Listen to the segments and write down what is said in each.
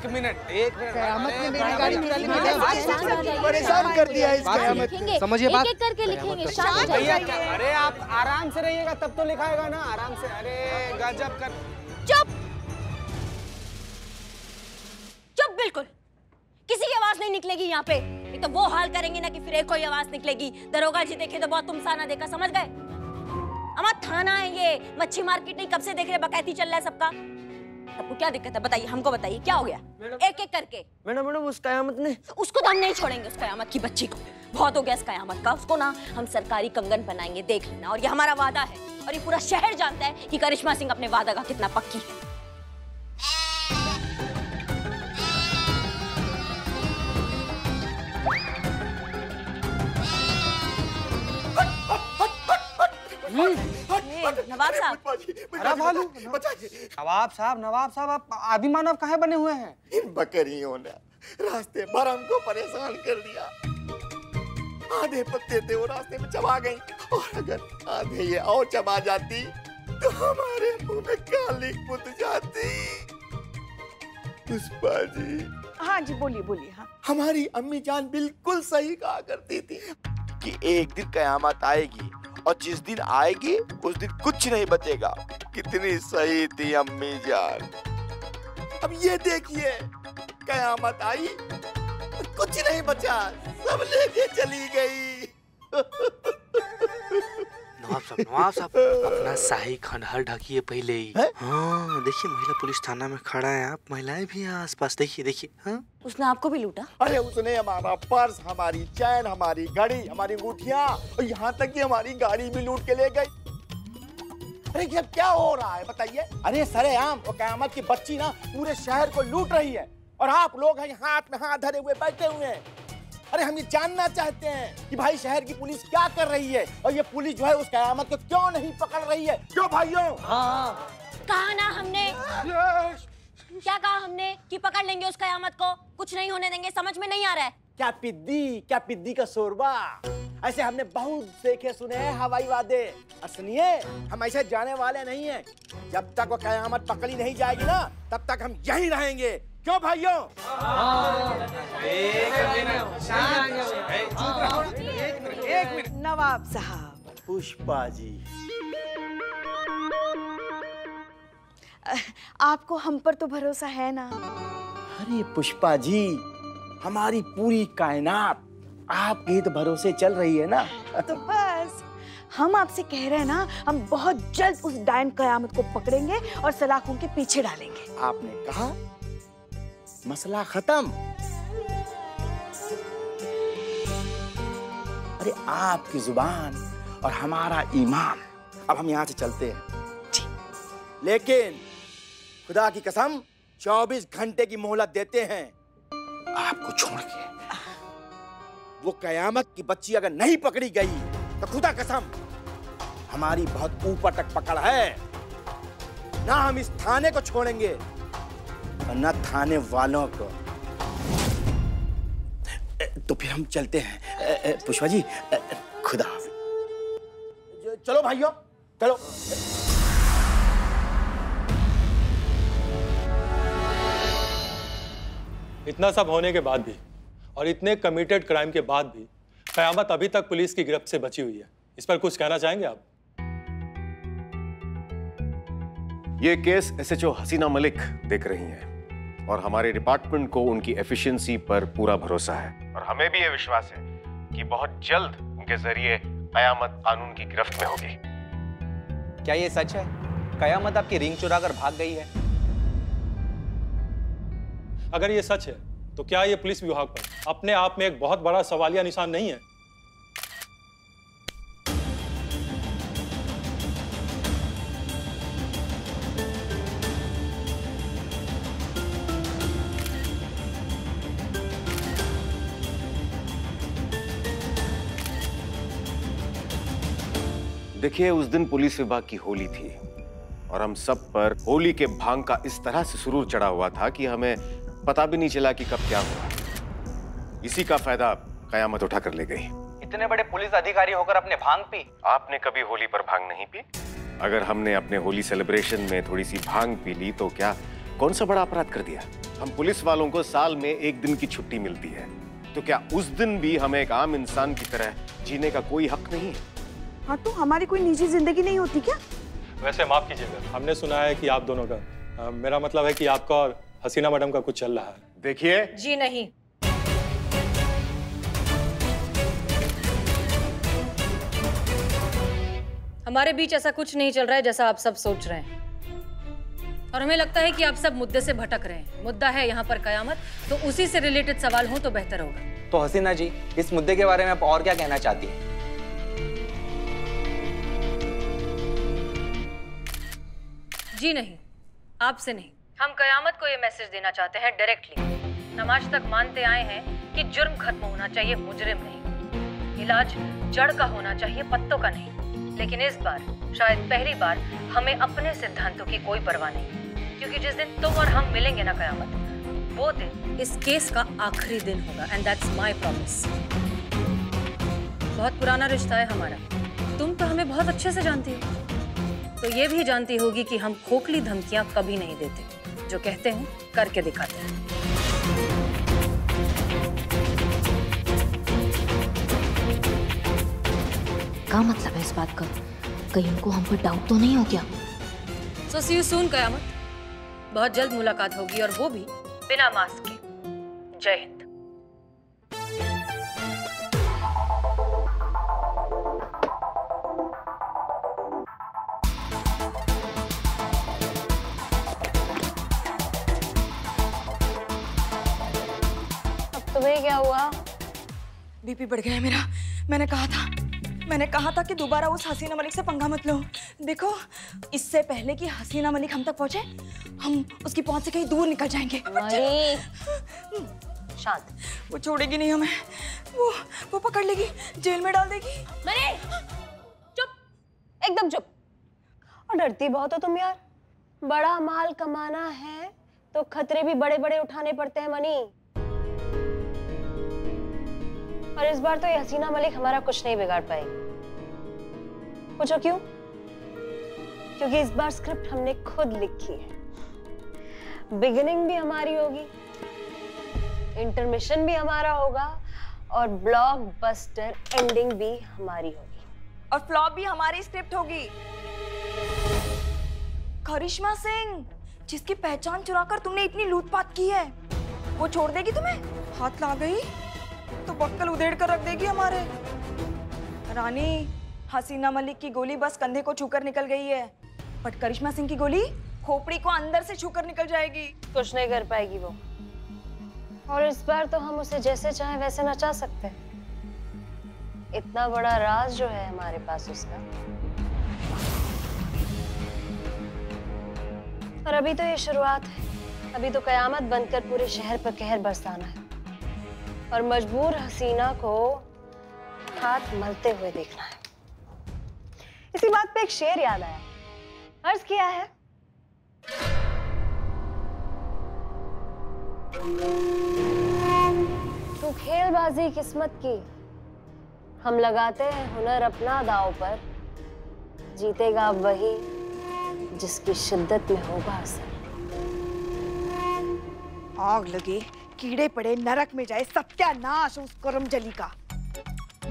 एक मिनट कयामत ने मेरी गाड़ी चुरा ली, परेशान कर दिया इस कयामत ने। समझिए बात, एक-एक करके लिखेंगे। भैया अरे आप आराम से रहिएगा तब तो लिखाएगा ना, आराम से। अरे गजब कर। चुप चुप, बिल्कुल किसी की आवाज नहीं निकलेगी यहाँ पे। ये तो वो हाल करेंगे ना कि फिर एक कोई आवाज निकलेगी। दरोगा जी देखे तो बहुत तुमसा देखा, समझ गए? हमारा थाना है ये, मच्छी मार्केट नहीं। कब से देख रहे बकैती चल रहा है सबका। सबको क्या दिक्कत है बताइए, हमको बताइए क्या हो गया? एक एक करके। मैडम उस कयामत ने, उसको तो हम नहीं छोड़ेंगे, उस कयामत की बच्ची को। बहुत हो गया इस कयामत का। उसको ना हम सरकारी कंगन बनाएंगे, देख लेना। और ये हमारा वादा है और ये पूरा शहर जानता है कि करिश्मा सिंह अपने वादा का कितना पक्की है। नवाब साहब, नवाब साहब आप आदि मानव काहे बने हुए हैं? इन बकरियों ने रास्ते भर हमको परेशान कर दिया। आधे पत्ते थे वो रास्ते में चबा गई, और अगर आधे ये और चबा जाती तो हमारे मुंह में काली पुत जाती। पुष्पा जी। हाँ जी, बोलिए बोलिए। हाँ, हमारी अम्मी जान बिल्कुल सही कहा करती थी कि एक दिन कयामत आएगी, और जिस दिन आएगी उस दिन कुछ नहीं बचेगा। कितनी सही थी अम्मी जान। अब ये देखिए, कयामत आई और कुछ नहीं बचा, सब लेके चली गई। नवाब साहब अपना शाही खंडहर ढकिए पहले ही। हाँ देखिए, महिला पुलिस थाना में खड़ा है, आप महिलाएं भी हैं आसपास। देखिए देखिए। हाँ, उसने आपको भी लूटा? अरे उसने हमारा पर्स, हमारी चैन, हमारी घड़ी, हमारी अंगूठियां, और यहाँ तक कि हमारी गाड़ी भी लूट के ले गई। अरे ये क्या हो रहा है बताइए? अरे सरेआम वो कयामत की बच्ची ना पूरे शहर को लूट रही है, और आप लोग हैं हाथ में हाथ धरे हुए बैठे हुए हैं। अरे हम ये जानना चाहते हैं कि भाई शहर की पुलिस क्या कर रही है, और ये पुलिस जो है उस कयामत को क्यों नहीं पकड़ रही है? क्यों भाइयों? हाँ कहा ना हमने। क्या कहा हमने कि पकड़ लेंगे उस कयामत को, कुछ नहीं होने देंगे। समझ में नहीं आ रहा है क्या पिद्दी का शोरबा। ऐसे हमने बहुत देखे सुने हैं हवाई वादे। और सुनिए, हम ऐसे जाने वाले नहीं हैं। जब तक वो कयामत पकड़ी नहीं जाएगी ना, तब तक हम यहीं रहेंगे। क्यों भाइयों? एक मिनट। नवाब साहब। पुष्पा जी, आपको हम पर तो भरोसा है ना? अरे पुष्पा जी, हमारी पूरी कायनात आपके ही तो भरोसे चल रही है ना। तो बस हम आपसे कह रहे हैं ना, हम बहुत जल्द उस डायन कयामत को पकड़ेंगे और सलाखों के पीछे डालेंगे। आपने कहा मसला खत्म। अरे आपकी जुबान और हमारा ईमान। अब हम यहाँ से चलते हैं, लेकिन खुदा की कसम 24 घंटे की मोहलत देते हैं आपको छोड़ के। वो कयामत की बच्ची अगर नहीं पकड़ी गई तो खुदा कसम हमारी बहुत ऊपर तक पकड़ है। ना हम इस थाने को छोड़ेंगे और न थाने वालों को। तो फिर हम चलते हैं। पुष्पा जी, खुदा। चलो भाइयों, चलो। इतना सब होने के बाद भी और इतने कमिटेड क्राइम के बाद भी कयामत अभी तक पुलिस की गिरफ्त से बची हुई है। इस पर कुछ कहना चाहेंगे आप? ये केस एसएचओ हसीना मलिक देख रही हैं, और हमारे डिपार्टमेंट को उनकी एफिशिएंसी पर पूरा भरोसा है, और हमें भी ये विश्वास है कि बहुत जल्द उनके जरिए कयामत कानून की गिरफ्त में होगी। क्या ये सच है? कयामत आपकी रिंग चुराकर भाग गई है? अगर ये सच है तो क्या ये पुलिस विभाग पर अपने आप में एक बहुत बड़ा सवालिया निशान नहीं है? देखिए, उस दिन पुलिस विभाग की होली थी, और हम सब पर होली के भांग का इस तरह से सुरूर चढ़ा हुआ था कि हमें पता भी नहीं चला कि कब क्या हुआ। इसी का फायदा कयामत उठा कर ले गई। इतने बड़े पुलिस अधिकारी होकर अपने भांग पी? आपने कभी होली पर भांग नहीं पी? अगर हमने अपने होली सेलिब्रेशन में थोड़ी सी भांग पी ली तो क्या कौन सा बड़ा अपराध कर दिया? हम पुलिस वालों को साल में 1 दिन की छुट्टी मिलती है, तो क्या उस दिन भी हमें एक आम इंसान की तरह जीने का कोई हक नहीं है? हाँ, तो हमारी कोई निजी जिंदगी नहीं होती क्या? वैसे माफ कीजिएगा, हमने सुना है कि आप दोनों का मेरा मतलब है कि आपका और हसीना मैडम का कुछ चल रहा है। देखिए, जी नहीं, हमारे बीच ऐसा कुछ नहीं चल रहा है जैसा आप सब सोच रहे हैं, और हमें लगता है कि आप सब मुद्दे से भटक रहे हैं। मुद्दा है यहाँ पर कयामत, तो उसी से रिलेटेड सवाल हो तो बेहतर होगा। तो हसीना जी, इस मुद्दे के बारे में आप और क्या कहना चाहती हैं? जी नहीं, आपसे नहीं। हम कयामत को ये मैसेज देना चाहते हैं डायरेक्टली। हम आज तक मानते आए हैं कि जुर्म खत्म होना चाहिए, मुजरिम नहीं। इलाज जड़ का होना चाहिए, पत्तों का नहीं। लेकिन इस बार, शायद पहली बार, हमें अपने सिद्धांतों की कोई परवाह नहीं, क्योंकि जिस दिन तुम और हम मिलेंगे ना कयामत, वो दिन इस केस का आखिरी दिन होगा, एंड दैट्स माय प्रॉमिस। बहुत पुराना रिश्ता है हमारा, तुम तो हमें बहुत अच्छे से जानती हो, तो ये भी जानती होगी कि हम खोखली धमकियां कभी नहीं देते, जो कहते हैं करके दिखाते हैं। क्या मतलब है इस बात का? कहीं उनको हम पर डाउट तो नहीं हो गया? सो सी यू सून कयामत। बहुत जल्द मुलाकात होगी, और वो भी बिना मास्क के। जय हिंद। अब तुम्हें क्या हुआ? बीपी बढ़ गया है मेरा। मैंने कहा था कि दोबारा उस हसीना मलिक से पंगा मत लो। देखो, इससे पहले कि हसीना मलिक हम तक पहुंचे, हम उसकी पहुंच से कहीं दूर निकल जाएंगे। शांत। वो छोड़ेगी नहीं हमें, वो पकड़ लेगी, जेल में डाल देगी। मनी, चुप, एकदम चुप। और डरती बहुत हो तुम यार। बड़ा माल कमाना है तो खतरे भी बड़े बड़े उठाने पड़ते हैं मनी। और इस बार तो ये हसीना मलिक हमारा कुछ नहीं बिगाड़ पाएगी। पूछो क्यों? क्योंकि इस बार स्क्रिप्ट हमने खुद लिखी है। बिगिनिंग भी हमारी होगी, इंटरमिशन भी हमारा होगा, और ब्लॉकबस्टर एंडिंग भी हमारी होगी। और फ्लॉप भी हमारी स्क्रिप्ट होगी। करिश्मा सिंह, जिसकी पहचान चुराकर तुमने इतनी लूटपाट की है, वो छोड़ देगी तुम्हें? हाथ ला गई तो बक्कल उधेड़ कर रख देगी हमारे। रानी, हसीना मलिक की गोली बस कंधे को छूकर निकल गई है, बट करिश्मा सिंह की गोली खोपड़ी को अंदर से छूकर निकल जाएगी। कुछ नहीं कर पाएगी वो। और इस बार तो हम उसे जैसे चाहे वैसे नचा सकते हैं। इतना बड़ा राज जो है हमारे पास उसका। और अभी तो ये शुरुआत है। अभी तो कयामत बनकर पूरे शहर पर कहर बरसाना है, और मजबूर हसीना को हाथ मलते हुए देखना है। इसी बात पे एक शेर याद आया, अर्ज किया है, तू खेलबाजी किस्मत की, हम लगाते हैं हुनर अपना दांव पर, जीतेगा वही जिसकी शिद्दत में होगा असर। आग लगे, कीड़े पड़े, नरक में जाए, सत्यानाश उस करमजली का।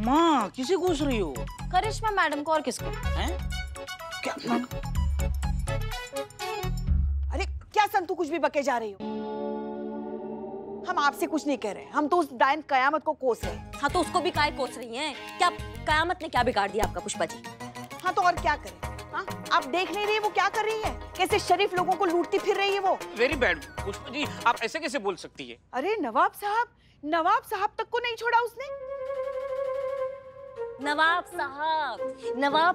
माँ, किसे घूस रही हो? करिश्मा मैडम को, और किसको? हैं? क्या? अरे क्या संतू कुछ भी बके जा रही हो? हम आपसे कुछ नहीं कह रहे, हम तो उस डायन कयामत को कोस रहे हैं। हाँ, तो उसको भी काय कोस रही हैं? क्या कयामत ने क्या बिगाड़ दिया आपका पुष्पा जी? हाँ, तो और क्या करें? हाँ, आप देख नहीं रही वो क्या कर रही है? कैसे शरीफ लोगों को लूटती फिर रही है वो। वेरी बैड पुष्पा जी, आप ऐसे कैसे बोल सकती है? अरे नवाब साहब तक को नहीं छोड़ा उसने। नवाब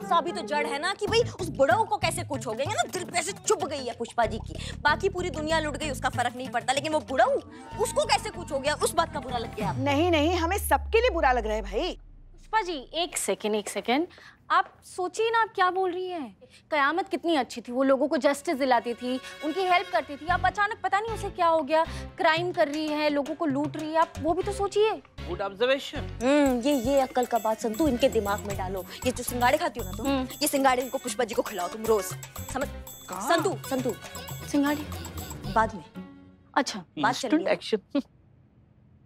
साहब ही तो जड़ है ना, कि भाई उस बुढ़ऊ को कैसे कुछ हो गया ना, दिल पे से चुभ गई है पुष्पा जी की। बाकी पूरी दुनिया लुट गई, उसका फर्क नहीं पड़ता, लेकिन वो बुढ़ऊ, उसको कैसे कुछ हो गया, उस बात का बुरा लग गया। नहीं, हमें सबके लिए बुरा लग रहा है भाई। पुष्पा जी, एक सेकेंड, आप सोचिए ना, आप क्या बोल रही हैं? कयामत कितनी अच्छी थी, वो लोगों को जस्टिस दिलाती थी, उनकी हेल्प करती थी। आप अचानक पता नहीं उसे क्या हो गया, क्राइम कर रही है, लोगों को लूट रही है। आप वो भी तो सोचिए। Good observation. ये अक्ल का बात संतू इनके दिमाग में डालो। ये जो सिंगाड़े खाती हो ना तुम, ये सिंगाड़े इनको पुष्पा जी को खिलाओ तुम रोज, समझ? संतू सिंगाड़ी बाद में। अच्छा, बात चल रही है। एक्शन।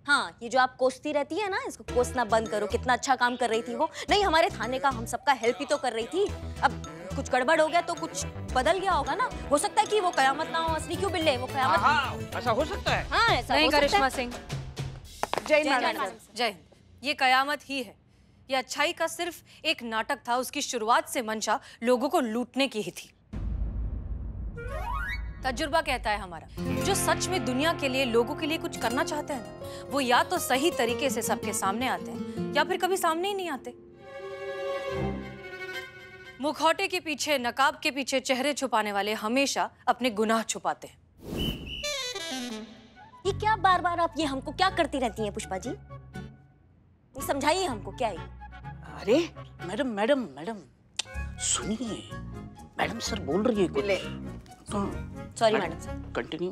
हाँ, ये जो आप कोसती रहती है ना, इसको कोसना बंद करो। कितना अच्छा काम कर रही थी वो। नहीं, हमारे थाने का हम सबका हेल्प ही तो कर रही थी। अब कुछ गड़बड़ हो गया तो कुछ बदल गया होगा ना। हो सकता है कि वो कयामत ना हो। असली क्यों बिल्ले, वो कयामत। हाँ, ऐसा हो सकता है। हाँ, ऐसा नहीं हो सकता करिश्मा है। सिंह, जय जय मैडम। मैडम। जय हिंद। ये कयामत ही है। ये अच्छाई का सिर्फ एक नाटक था। उसकी शुरुआत से मंशा लोगों को लूटने की ही थी। तजुर्बा कहता है हमारा, जो सच में दुनिया के लिए, लोगों के लिए कुछ करना चाहते हैं ना, वो या तो सही तरीके से सबके सामने आते हैं या फिर कभी सामने ही नहीं आते। मुखौटे के पीछे, नकाब के पीछे चेहरे छुपाने वाले हमेशा अपने गुनाह छुपाते हैं। ये क्या बार बार आप ये हमको क्या करती रहती हैं पुष्पा जी? ये समझाइए हमको क्या है। अरे मैडम मैडम मैडम सुनिए, मैडम सर बोल रही है कुछ। Sorry madam sir. कंटिन्यू।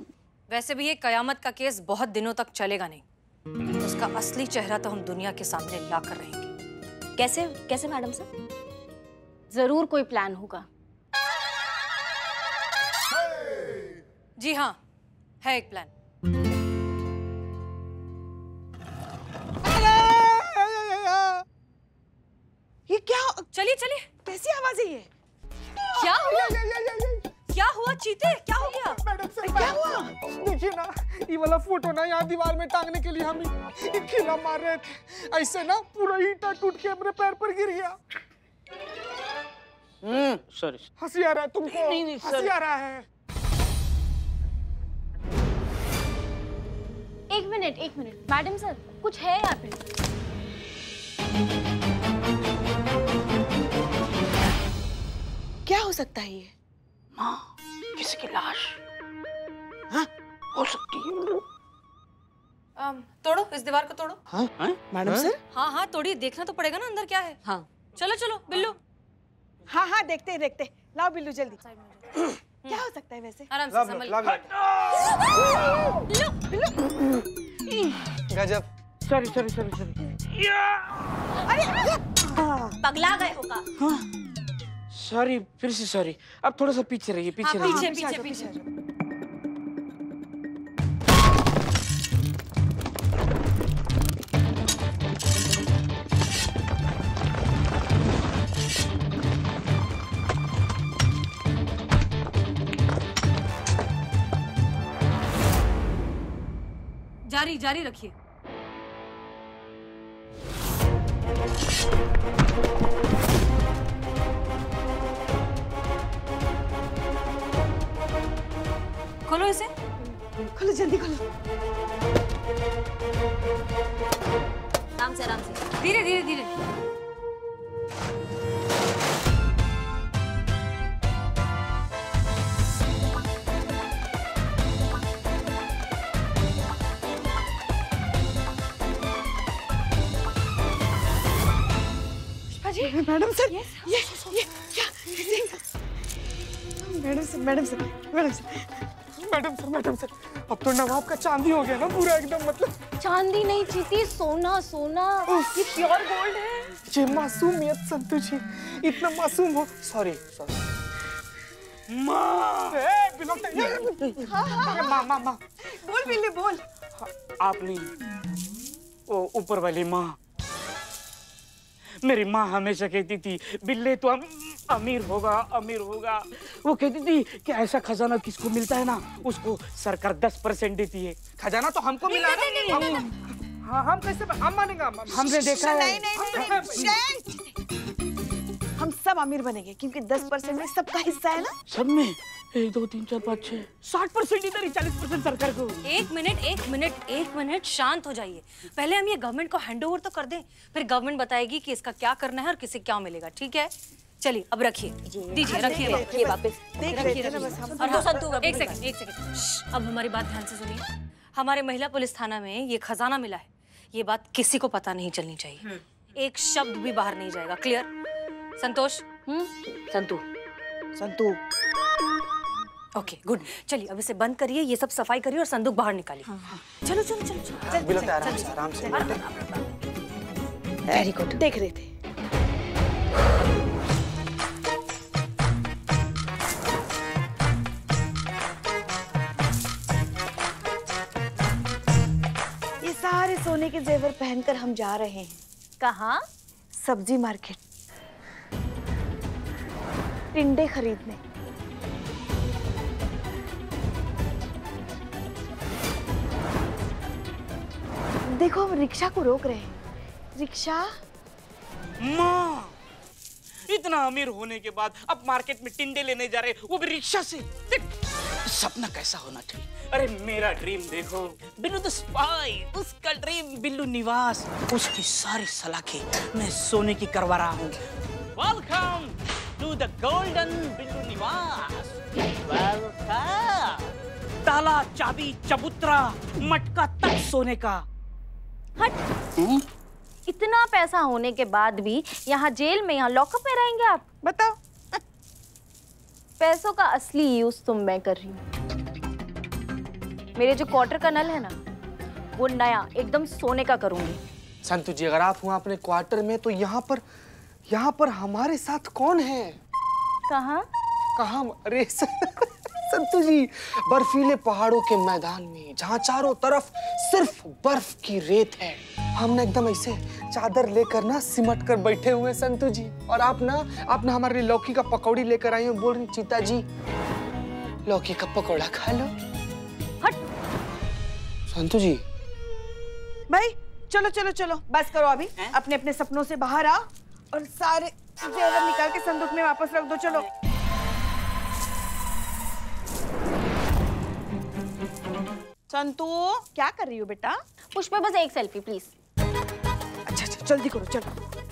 वैसे भी ये कयामत का केस बहुत दिनों तक चलेगा नहीं। उसका असली चेहरा तो हम दुनिया के सामने ला कर रहेंगे। कैसे कैसे मैडम सर? जरूर कोई प्लान होगा। जी हाँ, है एक प्लान। ये क्या? चलिए चलिए। कैसी आवाज है ये? क्या हुआ? क्या हुआ चीते? क्या हो गया? मैडम सर, क्या हुआ? देखिए ना, ये वाला फोटो ना यहाँ दीवार में टांगने के लिए हम ये खिला मार रहे थे। ऐसे ना पूरा ईंटा टूट के अपने पैर पर गिर गया। सॉरी। हंसी आ रहा है तुमको? नहीं, हंसी आ रहा है। एक मिनट मैडम सर, कुछ है यहाँ पे। क्या हो सकता है ये? माँ, किसी की लाश। हाँ, हो सकती है। तोड़ो, इस दीवार को तोड़ो। हाँ? Madam sir? हाँ हाँ तोड़िए, देखना तो पड़ेगा ना अंदर क्या है। हाँ चलो चलो बिल्लू। हाँ, देखते। लाओ बिल्लू जल्दी। क्या हो सकता है वैसे? आराम से संभल। गजब। सॉरी। पगला गए होगा। सॉरी, फिर से सॉरी। अब थोड़ा सा पीछे रहिए, पीछे रहिए। पीछे। जारी रखिए। खोलो इसे। खोलो जल्दी खोलो। आराम से। धीरे। मैडम सर, ये क्या? मैडम सर, अब तो नवाब का चांदी हो गया ना पूरा एकदम। मतलब चांदी नहीं चीती, सोना। ये प्योर गोल्ड है। ये मासूमियत संतु जी, इतना मासूम हो। सॉरी। माँ। माँ। बोल बिल्ली बोल। आप नहीं, वो ऊपर वाली माँ। मेरी माँ हमेशा कहती थी बिल्ले तो अमीर होगा। वो कहती थी कि ऐसा खजाना किसको मिलता है ना, उसको सरकार 10% देती है। खजाना तो हमको मिला ना। हाँ, हम कैसे हम मानेंगे? हमने देखा है। नहीं। हम सब अमीर बनेंगे क्योंकि 10% में सबका हिस्सा है ना। सब में 1 2 3 4 5 6 60% इधर, 40% सरकार को। एक मिनट शांत हो जाइए। पहले हम ये गवर्नमेंट को हैंडओवर तो कर दें, फिर गवर्नमेंट बताएगी कि इसका क्या करना है और किसे क्या मिलेगा। ठीक है, चलिए अब रखिए, दीजिए, रखिए वापस। और हाँ, एक सेकंड। अब हमारी बात ध्यान से सुनिए। हमारे महिला पुलिस थाना में ये खजाना मिला है, ये बात किसी को पता नहीं चलनी चाहिए। एक शब्द भी बाहर नहीं जाएगा। Clear? Santosh? Santu. Okay good. चलिए अब इसे बंद करिए, ये सब सफाई करिए और संदूक बाहर निकालिए। चलो। आराम से। Very good. देख रहे थे। सोने के जेवर पहनकर हम जा रहे हैं। कहाँ? सब्जी मार्केट, टिंडे खरीदने। देखो हम रिक्शा को रोक रहे हैं। रिक्शा। माँ, इतना अमीर होने के बाद अब मार्केट में टिंडे लेने जा रहे, वो भी रिक्शा से। देख सपना कैसा होना चाहिए। अरे मेरा ड्रीम देखो, बिल्लू द स्पाई, उसका ड्रीम बिल्लू निवास, उसकी सारी सलाखें मैं सोने की करवा रहा हूँ। Welcome to the golden Billu निवास। वेलकम। ताला, चाबी, चबूतरा, मटका तक सोने का। हट। इतना पैसा होने के बाद भी यहाँ जेल में, यहाँ लॉकअप में रहेंगे आप? बताओ। पैसों का असली यूज तो मैं कर रही हूँ। मेरे जो क्वार्टर का नल है ना, वो नया एकदम सोने का करूंगी। संतु जी, अगर आप हुआ अपने क्वार्टर में तो यहाँ पर हमारे साथ कौन है? कहाँ? कहाँ? अरे संतु जी, बर्फीले पहाड़ों के मैदान में, जहाँ चारों तरफ सिर्फ बर्फ की रेत है, हम ना एकदम ऐसे चादर लेकर ना सिमट कर बैठे हुए संतु जी। और आप ना हमारे लिए लौकी का पकौड़ी लेकर आई हो, बोल रही चीता जी लौकी का पकौड़ा खा लो। हट। संतु जी। भाई चलो चलो चलो, बस करो अभी। अपने अपने सपनों से बाहर आओ और सारे जेवर निकाल के संदूक में वापस रख दो। चलो। संतु, क्या कर रही हो बेटा? पुष्पा, बस एक सेल्फी प्लीज। अच्छा जल्दी करो, चलो।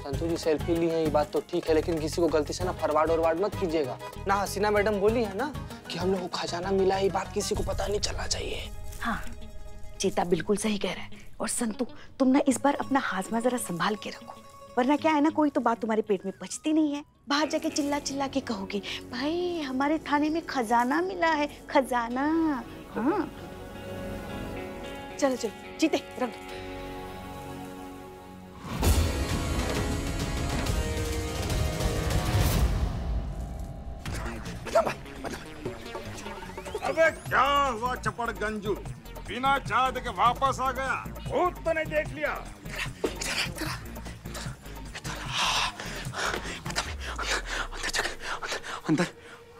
संतु जी, सेल्फी ली है ये बात तो ठीक है, लेकिन किसी को गलती से ना फॉरवर्ड मत कीजिएगा ना। हसीना मैडम बोली है ना कि हम लोग को खजाना मिला है, ये बात किसी को पता नहीं चलना चाहिए। हाँ, चीता बिल्कुल सही कह रहा है। और संतु, तुम ना इस बार अपना हाजमा जरा संभाल के रखो, वरना क्या है ना, कोई तो बात तुम्हारे पेट में पचती नहीं है। बाहर जाके चिल्ला चिल्ला के कहोगे, भाई हमारे थाने में खजाना मिला है, खजाना। हाँ चलो चलो, चीते रख दो। अबे क्या हुआ चपड़ गंजू, बिना चाय देके वापस आ गया? भूत तो नहीं देख लिया?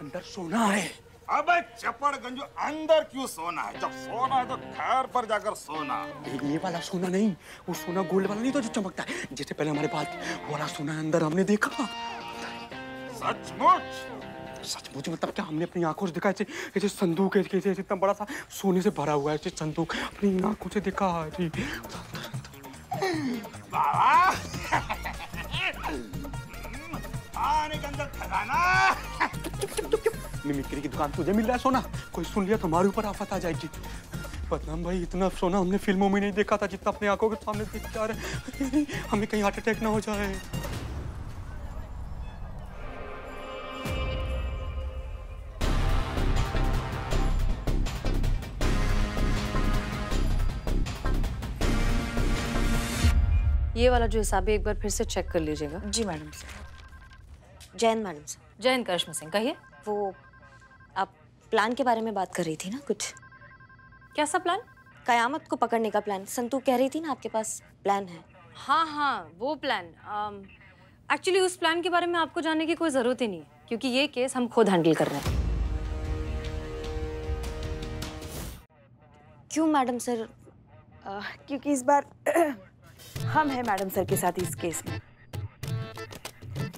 अंदर सोना है। अबे चपड़ गंजू, अंदर क्यों सोना है? जब सोना है तो घर पर जाकर सोना। ये वाला सोना नहीं, वो सोना गोल्ड वाला नहीं तो जो चमकता है, जैसे पहले हमारे पास वो वाला सोना है, अंदर हमने देखा। सचमुच? सचमुच मतलब क्या? हमने अपनी आंखों से देखा, ऐसे संदूक है, इतना बड़ा सा सोने से भरा हुआ है, ऐसे संदूक अपनी आंखों से देखा। आने के अंदर खजाना। मिमिक्री की दुकान तुझे मिल रहा है सोना, कोई सुन लिया तो हमारे ऊपर आफत आ जाएगी। बदनाम भाई, इतना सोना हमने फिल्मों में नहीं देखा था जितना अपनी आंखों के सामने देख के आ रहे हैं। हमें कहीं हार्ट अटैक ना हो जाए। ये वाला जो हिसाब है एक बार फिर से चेक कर लीजिएगा। जी मैडम सर। जैन मैडम से। जैन करिश्मा सिंह, कहिए। वो आप प्लान के बारे में बात कर रही थी ना कुछ? कैसा प्लान? कयामत को पकड़ने का प्लान। संतू कह रही थी ना आपके पास प्लान है। हाँ, वो प्लान। एक्चुअली उस प्लान के बारे में आपको जानने की कोई ज़रूरत ही नहीं है, क्योंकि ये केस हम खुद हैंडल कर रहे हैं। क्यों मैडम सर? क्योंकि इस बार हम हैं मैडम सर के साथ इस केस में।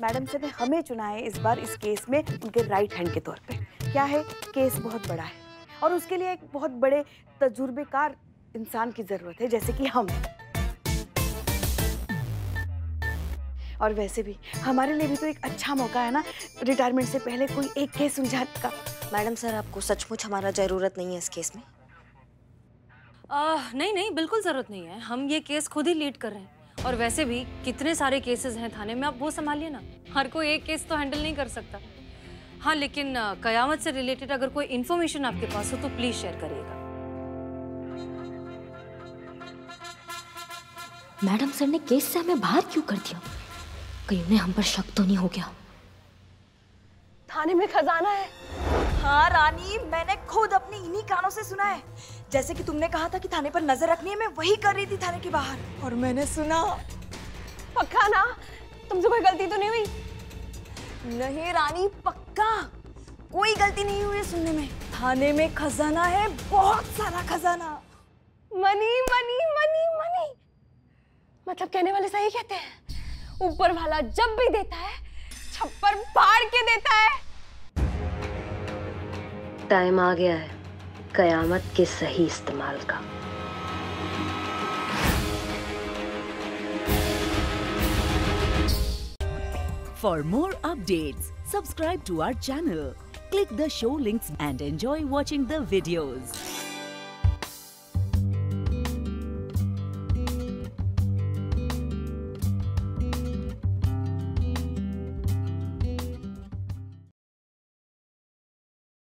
मैडम सर ने हमें चुना है इस बार इस केस में उनके राइट हैंड के तौर पे। क्या है, केस बहुत बड़ा है और उसके लिए एक बहुत बड़े तजुर्बेकार इंसान की जरूरत है, जैसे कि हम। और वैसे भी हमारे लिए भी तो एक अच्छा मौका है ना, रिटायरमेंट से पहले कोई एक केस सुलझाने का। मैडम सर, आपको सचमुच हमारा जरूरत नहीं है इस केस में? नहीं, बिल्कुल ज़रूरत नहीं है। हम ये केस खुद ही लीड कर रहे हैं। और वैसे भी कितने सारे केसेस हैं थाने में, आप वो संभालिए ना। हर कोई एक केस तो हैंडल नहीं कर सकता। हाँ, लेकिन कयामत से रिलेटेड अगर कोई इन्फॉर्मेशन आपके पास हो तो प्लीज शेयर करिएगा। मैडम सर ने केस से हमें बाहर क्यों कर दिया? कहीं उन्हें हम पर शक तो नहीं हो गया? थाने में खजाना है। हाँ रानी, मैंने खुद अपने इन्हीं कानों से सुना है। जैसे कि तुमने कहा था कि थाने पर नजर रखनी है, मैं वही कर रही थी थाने के बाहर, और मैंने सुना। पक्का ना? तुमसे कोई गलती तो नहीं हुई? नहीं रानी, पक्का कोई गलती नहीं हुई है सुनने में। थाने में खजाना है, बहुत सारा खजाना। मनी मनी मनी मनी, मतलब कहने वाले सही कहते हैं, ऊपर वाला जब भी देता है छप्पर फाड़ के देता है। टाइम आ गया है कयामत के सही इस्तेमाल का। For more updates, subscribe to our channel, click the show links and enjoy watching the videos.